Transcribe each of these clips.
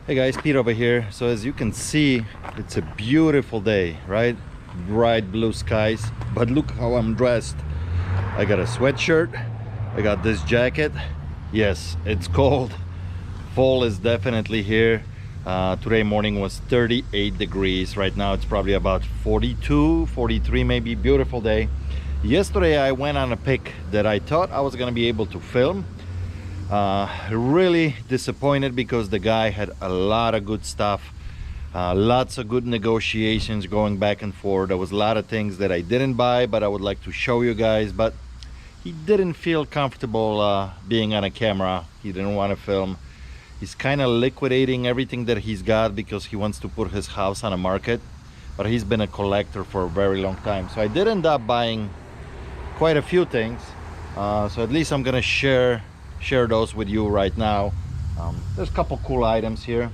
Hey guys, Pete over here. So as you can see, it's a beautiful day, right? Bright blue skies, but look how I'm dressed. I got a sweatshirt, I got this jacket. Yes, it's cold. Fall is definitely here. Today morning was 38 degrees. Right now it's probably about 42, 43 maybe. Beautiful day. Yesterday I went on a pick that I thought I was gonna be able to film. Really disappointed because the guy had a lot of good stuff, lots of good negotiations going back and forth. There was a lot of things that I didn't buy, but I would like to show you guys. But he didn't feel comfortable being on a camera. He didn't want to film. He's kind of liquidating everything that he's got because he wants to put his house on a market, but he's been a collector for a very long time. So I did end up buying quite a few things, so at least I'm gonna share those with you right now. There's a couple cool items here.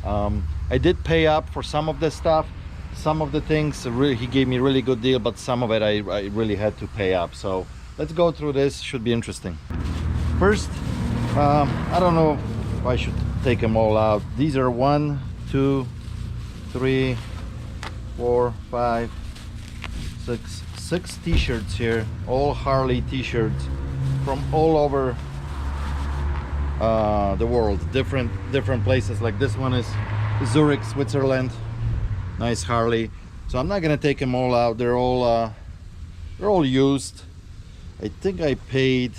I did pay up for some of this stuff. Some of the things he gave me a really good deal, but some of it I really had to pay up. So let's go through this. Should be interesting. First, I don't know if I should take them all out. These are 1, 2, 3, 4, 5, 6 t-shirts here, all Harley t-shirts from all over the world, different places. Like this one is Zurich, Switzerland. Nice Harley. So I'm not gonna take them all out. They're all used. I think I paid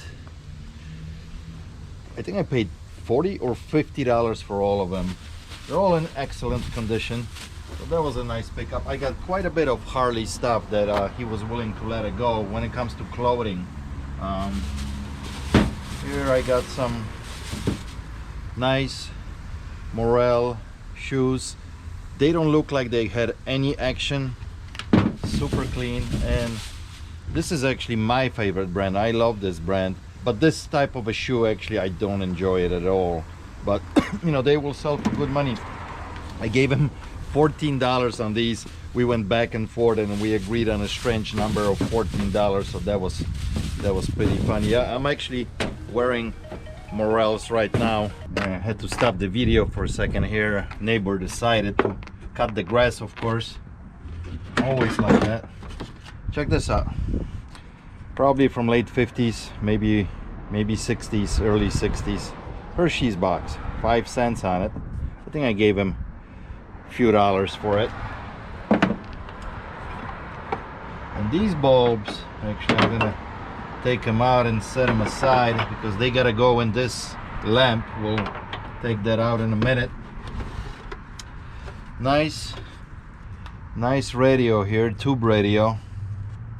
$40 or $50 for all of them. They're all in excellent condition. So that was a nice pickup. I got quite a bit of Harley stuff that he was willing to let it go when it comes to clothing. Here I got some nice Morel shoes. They don't look like they had any action. Super clean, and this is actually my favorite brand. I love this brand, but this type of a shoe actually I don't enjoy it at all. But you know, they will sell for good money. I gave him $14 on these. We went back and forth and we agreed on a strange number of $14, so that was pretty funny. Yeah, I'm actually wearing Morels right now. I had to stop the video for a second here. Neighbor decided to cut the grass, of course. Always like that. Check this out. Probably from late 50s, maybe 60s, early 60s. Hershey's box, 5 cents on it. I think I gave him a few dollars for it. And these bulbs, actually I'm gonna take them out and set them aside because they gotta go in this lamp. We'll take that out in a minute. Nice radio here, tube radio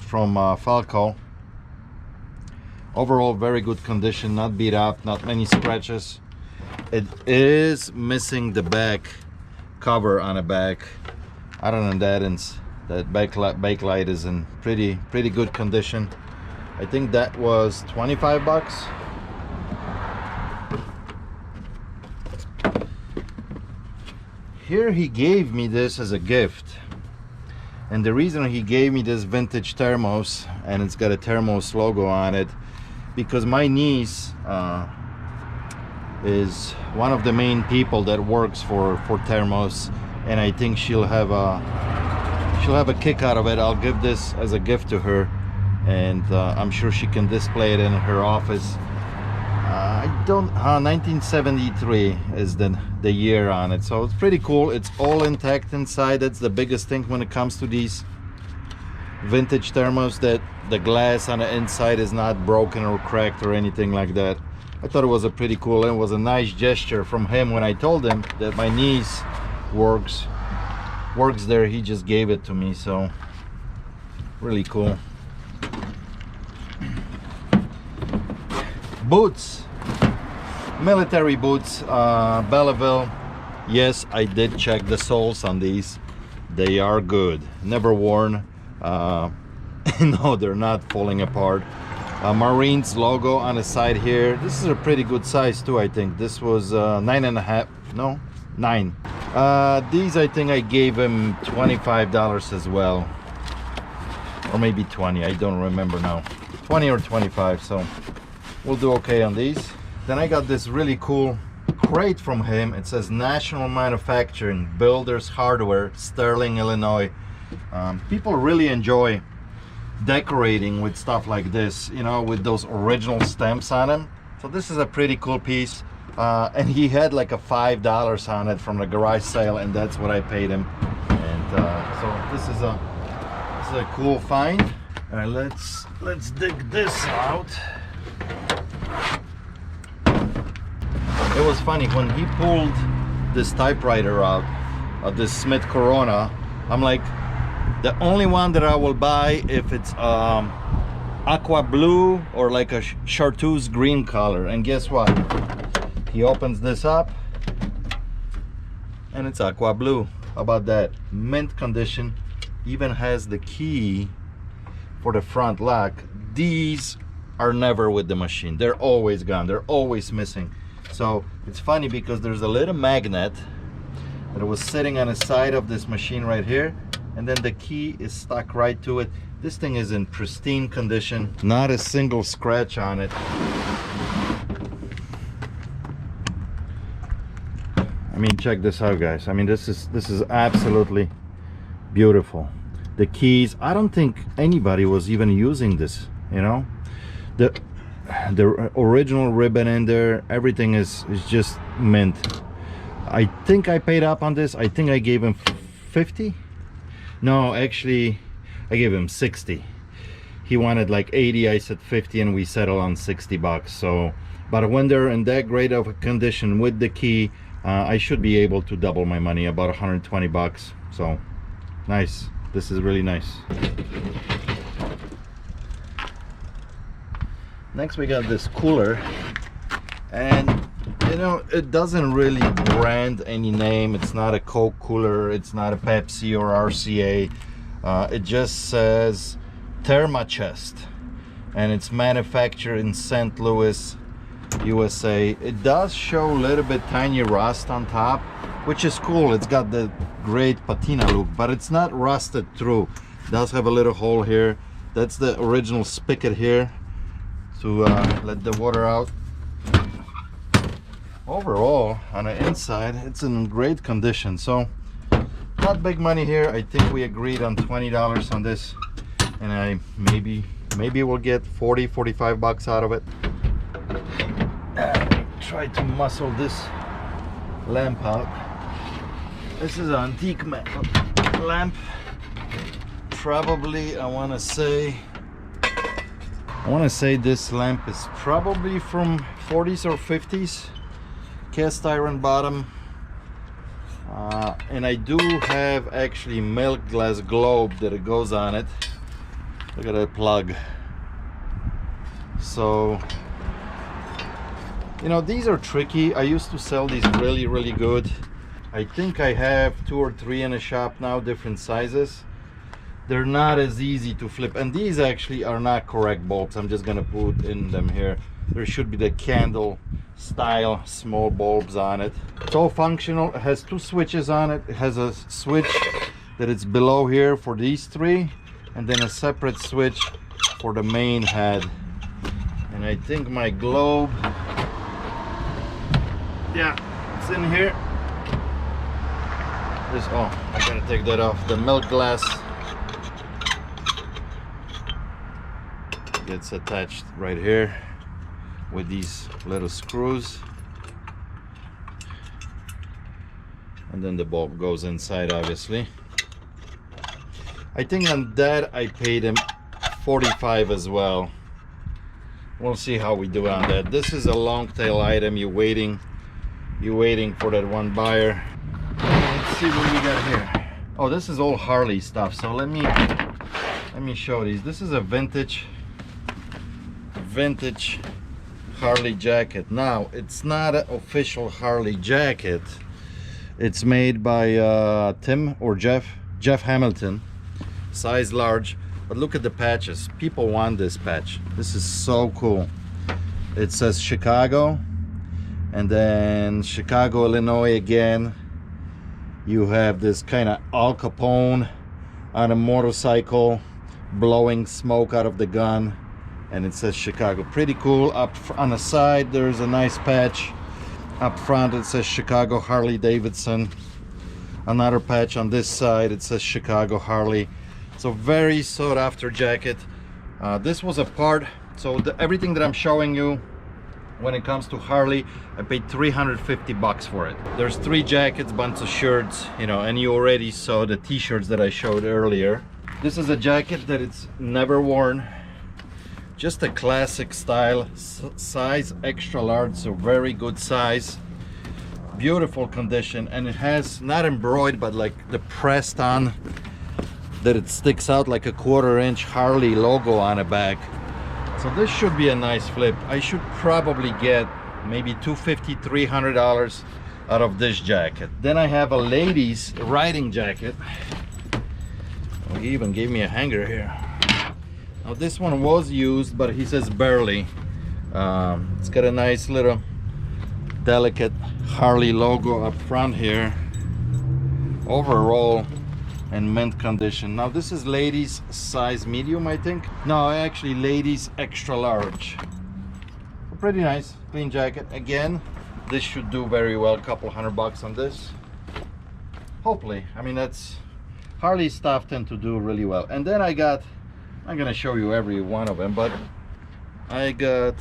from Falco. Overall very good condition, not beat up, not many scratches. It is missing the back cover on the back. Other than that, that backlight is in pretty good condition. I think that was 25 bucks. Here he gave me this as a gift, and the reason he gave me this vintage Thermos, and it's got a Thermos logo on it, because my niece is one of the main people that works for Thermos, and I think she'll have a kick out of it. I'll give this as a gift to her, and I'm sure she can display it in her office. 1973 is the year on it, so it's pretty cool. It's all intact inside. That's the biggest thing when it comes to these vintage Thermos, that the glass on the inside is not broken or cracked or anything like that. I thought it was a pretty cool, and it was a nice gesture from him. When I told him that my niece works there, he just gave it to me, so really cool. Boots, military boots, Belleville. Yes, I did check the soles on these. They are good, never worn. No, they're not falling apart. Marines logo on the side here. This is a pretty good size too. I think this was 9.5, no, 9. These I think I gave him $25 as well, or maybe 20. I don't remember now. 20 or 25. So we'll do okay on these. Then I got this really cool crate from him. It says National Manufacturing, Builders Hardware, Sterling, Illinois. People really enjoy decorating with stuff like this, you know, with those original stamps on them. So this is a pretty cool piece. And he had like a $5 on it from the garage sale, and that's what I paid him. And so this is a cool find. All right, let's dig this out. It was funny when he pulled this typewriter out of this Smith Corona. I'm like, the only one that I will buy if it's aqua blue or like a chartreuse green color. And guess what? He opens this up and it's aqua blue. How about that? Mint condition. Even has the key for the front lock. These are never with the machine. They're always gone. They're always missing. So it's funny because there's a little magnet that was sitting on the side of this machine right here, and then the key is stuck right to it. This thing is in pristine condition, not a single scratch on it. I mean, check this out, guys. I mean, this is absolutely beautiful. The keys, I don't think anybody was even using this, you know. The original ribbon in there, everything is just mint. I think I paid up on this. I think I gave him 50. No, actually I gave him 60. He wanted like 80, I said 50, and we settled on 60 bucks. So, but when they're in that great of a condition with the key, I should be able to double my money, about 120 bucks. So nice. This is really nice. Next we got this cooler, and you know, it doesn't really brand any name. It's not a Coke cooler, it's not a Pepsi or RCA. It just says Thermos, and it's manufactured in St. Louis, USA. It does show a little bit tiny rust on top, which is cool. It's got the great patina look, but it's not rusted through. It does have a little hole here. That's the original spigot here to let the water out. Overall, on the inside, it's in great condition. So not big money here. I think we agreed on $20 on this, and I maybe we'll get 40-45 bucks out of it. Try to muscle this lamp out. This is an antique lamp. Probably I want to say this lamp is probably from 40s or 50s. Cast iron bottom, and I do have actually milk glass globe that it goes on it. Look at that plug. So, you know, these are tricky. I used to sell these really good. I think I have 2 or 3 in a shop now, different sizes. They're not as easy to flip, and these actually are not correct bulbs. I'm just gonna put in them here. There should be the candle style small bulbs on it. It's all functional. It has 2 switches on it. It has a switch that it's below here for these 3, and then a separate switch for the main head. And I think my globe, yeah, it's in here. This, oh, I gotta take that off. The milk glass gets attached right here with these little screws, and then the bulb goes inside, obviously. I think on that I paid him 45 as well. We'll see how we do on that. This is a long tail item. You're waiting for that one buyer. Let's see what we got here. Oh, this is all Harley stuff. So let me show these. This is a vintage Harley jacket. Now, it's not an official Harley jacket. It's made by Tim or Jeff Hamilton, size large. But look at the patches. People want this patch. This is so cool. It says Chicago, and then Chicago, Illinois again. You have this kind of Al Capone on a motorcycle blowing smoke out of the gun, and it says Chicago. Pretty cool. Up on the side there's a nice patch. Up front it says Chicago Harley Davidson. Another patch on this side, it says Chicago Harley. So very sought after jacket. This was a part, so everything that I'm showing you when it comes to Harley, I paid 350 bucks for it. There's 3 jackets, bunch of shirts, you know, and you already saw the t-shirts that I showed earlier. This is a jacket that it's never worn. Just a classic style, size extra large, so very good size. Beautiful condition, and it has not embroidered but like the pressed on that it sticks out like a 1/4 inch Harley logo on the back. So this should be a nice flip. I should probably get maybe $250, $300 out of this jacket. Then I have a ladies riding jacket. Oh, he even gave me a hanger here. Now this one was used, but he says barely. It's got a nice little delicate Harley logo up front here. Overall in mint condition. Now this is ladies size medium, I think. No, actually ladies extra large. Pretty nice, clean jacket. Again, this should do very well. Couple $100 on this. Hopefully. I mean, that's Harley stuff tend to do really well. And then I got, I'm gonna show you every one of them, but I got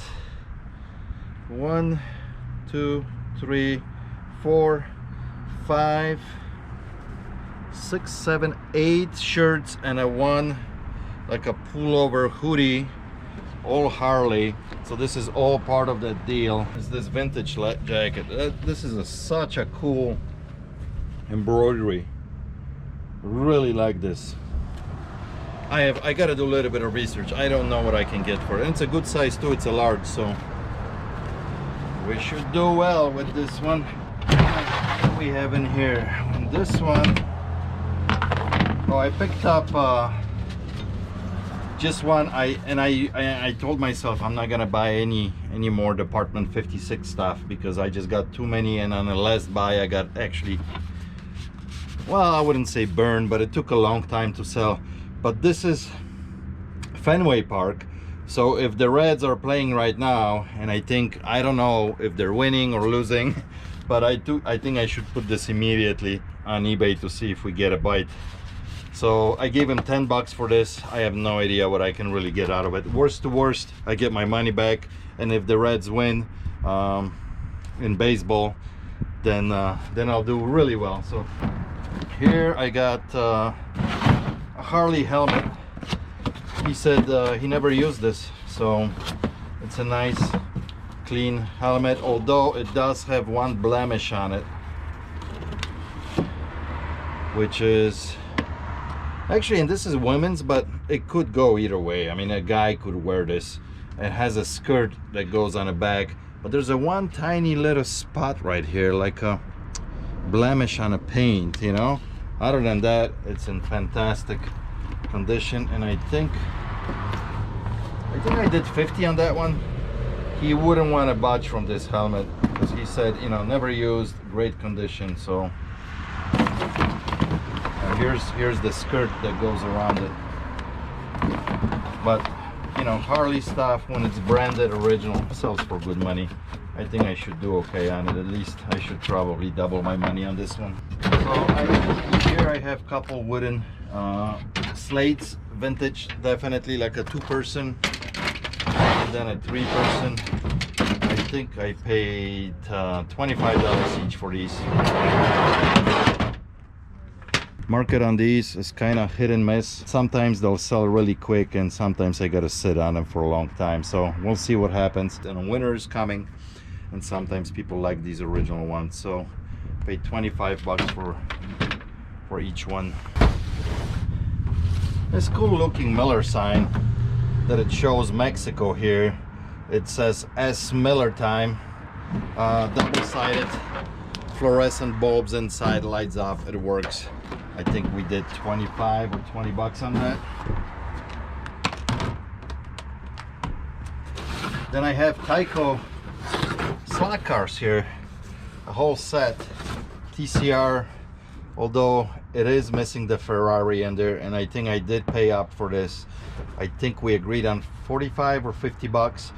1, 2, 3, 4, 5, 6, 7, 8 shirts and a one like a pullover hoodie, all Harley. So this is all part of that deal. It's this vintage jacket. This is such a cool embroidery. Really like this. I gotta do a little bit of research. I don't know what I can get for it. And it's a good size too. It's a large, so we should do well with this one. What we have in here? And this one, oh, I picked up just one. I told myself I'm not gonna buy any more Department 56 stuff because I just got too many, and on the last buy I got actually, well, I wouldn't say burned, but it took a long time to sell. But this is Fenway Park, so if the Reds are playing right now, and I don't know if they're winning or losing, but I think I should put this immediately on eBay to see if we get a bite. So I gave him $10 for this. I have no idea what I can really get out of it. Worst to worst, I get my money back, and if the Reds win in baseball, then I'll do really well. So here I got a Harley helmet. He said he never used this, so it's a nice clean helmet, although it does have one blemish on it, which is actually, and this is women's, but it could go either way. I mean, a guy could wear this. It has a skirt that goes on the back, but there's a one tiny little spot right here, like a blemish on a paint, you know. Other than that, it's in fantastic condition, and I think I did 50 on that one. He wouldn't want to budge from this helmet because he said, you know, never used, great condition. So here's the skirt that goes around it. But you know, Harley stuff, when it's branded original, sells for good money. I think I should do okay on it. At least I should probably double my money on this one. So here I have a couple wooden slates, vintage, definitely like a 2-person and then a 3-person. I think I paid $25 each for these. Market on these is kind of hit and miss. Sometimes they'll sell really quick, and sometimes I gotta sit on them for a long time. So we'll see what happens. And winter is coming, and sometimes people like these original ones. So paid $25 for each one. This cool looking Miller sign that it shows Mexico here. It says S Miller time, double-sided, fluorescent bulbs inside, lights up, it works. I think we did 25 or 20 bucks on that. Then I have Tyco slot cars here, a whole set, TCR, although it is missing the Ferrari in there, and I think I did pay up for this. I think we agreed on 45 or 50 bucks.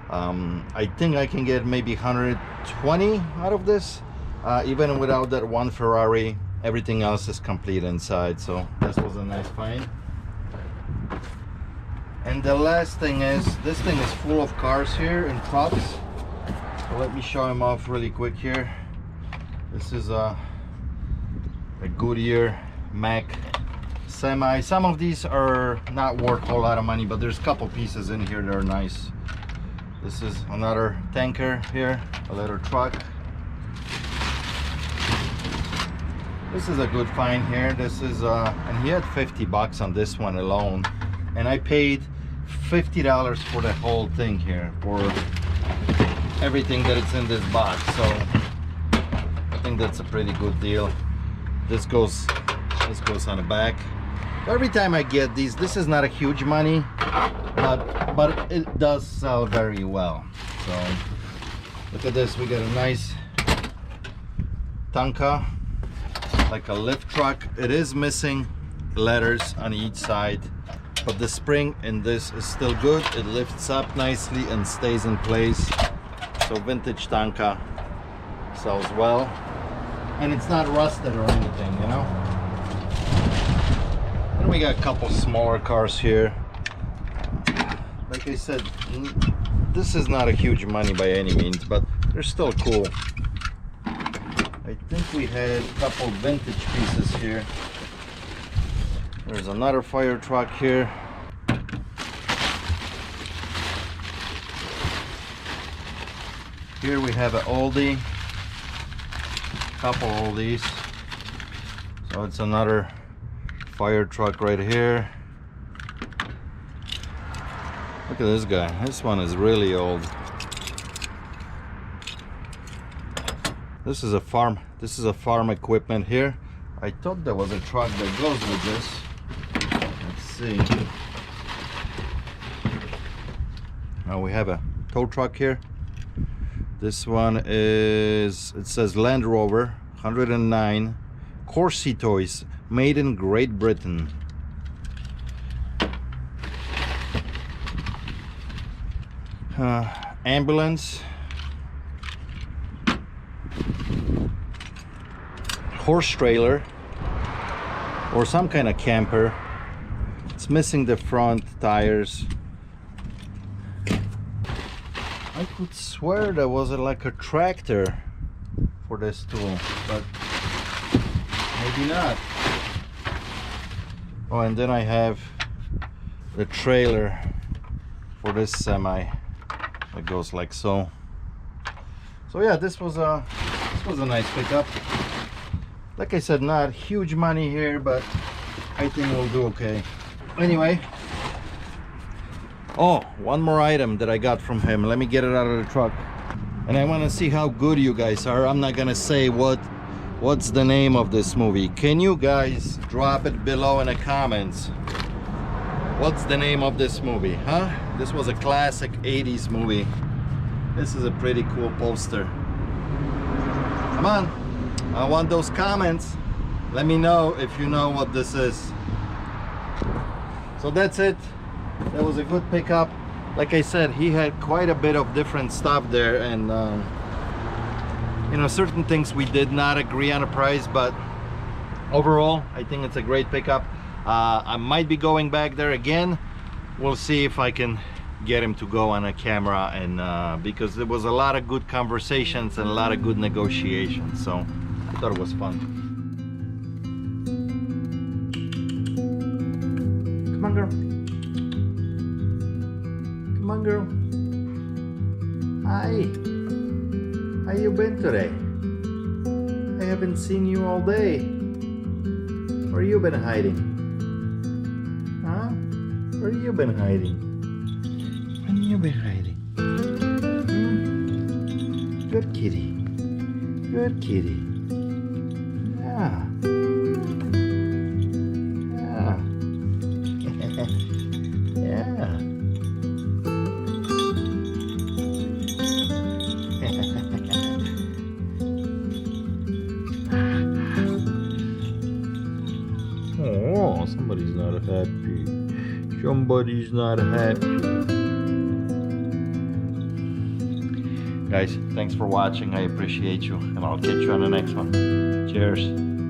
I think I can get maybe 120 out of this, even without that one Ferrari. Everything else is complete inside, so this was a nice find. And the last thing is, this thing is full of cars here and trucks. So let me show them off really quick here. This is a Goodyear Mac semi. Some of these are not worth a whole lot of money, but there's a couple pieces in here that are nice. This is another tanker here, a little truck. This is a good find here. This is and he had 50 bucks on this one alone, and I paid $50 for the whole thing here, for everything that is in this box. So I think that's a pretty good deal. This goes on the back. Every time I get these, this is not a huge money, but it does sell very well. So look at this. We got a nice Tonka, like a lift truck. It is missing letters on each side, but the spring in this is still good. It lifts up nicely and stays in place. So vintage Tonka sells well, and it's not rusted or anything, you know. And we got a couple smaller cars here. Like I said, this is not a huge money by any means, but they're still cool. I think we had a couple vintage pieces here. There's another fire truck here. Here we have an oldie, couple oldies. So it's another fire truck right here. Look at this guy. This one is really old. This is a farm. This is a farm equipment here. I thought there was a truck that goes with this. Let's see. Now we have a tow truck here. This one is, it says Land Rover 109 Corsi Toys, made in Great Britain. Ambulance, horse trailer, or some kind of camper. It's missing the front tires. I could swear there was like a tractor for this tool, but maybe not. Oh, and then I have the trailer for this semi that goes like so. So yeah, this was a nice pickup. Like I said, not huge money here, but I think we'll do okay. Anyway, oh, one more item that I got from him. Let me get it out of the truck, and I want to see how good you guys are. I'm not gonna say what's the name of this movie. Can you guys drop it below in the comments? What's the name of this movie, huh? This was a classic 80s movie. This is a pretty cool poster. Come on, I want those comments. Let me know if you know what this is. So that's it. That was a good pickup. Like I said, he had quite a bit of different stuff there, and you know, certain things we did not agree on a price, but overall I think it's a great pickup. I might be going back there again. We'll see if I can get him to go on a camera, and because there was a lot of good conversations and a lot of good negotiations, so I thought it was fun. Come on, girl. Come on, girl. Hi. How you been today? I haven't seen you all day. Where you been hiding? Huh? Where you been hiding? Where you been hiding? Hmm? Good kitty. Good kitty. Yeah. Yeah. Yeah. Oh, somebody's not happy. Somebody's not happy. Guys, thanks for watching. I appreciate you, and I'll catch you on the next one. Cheers.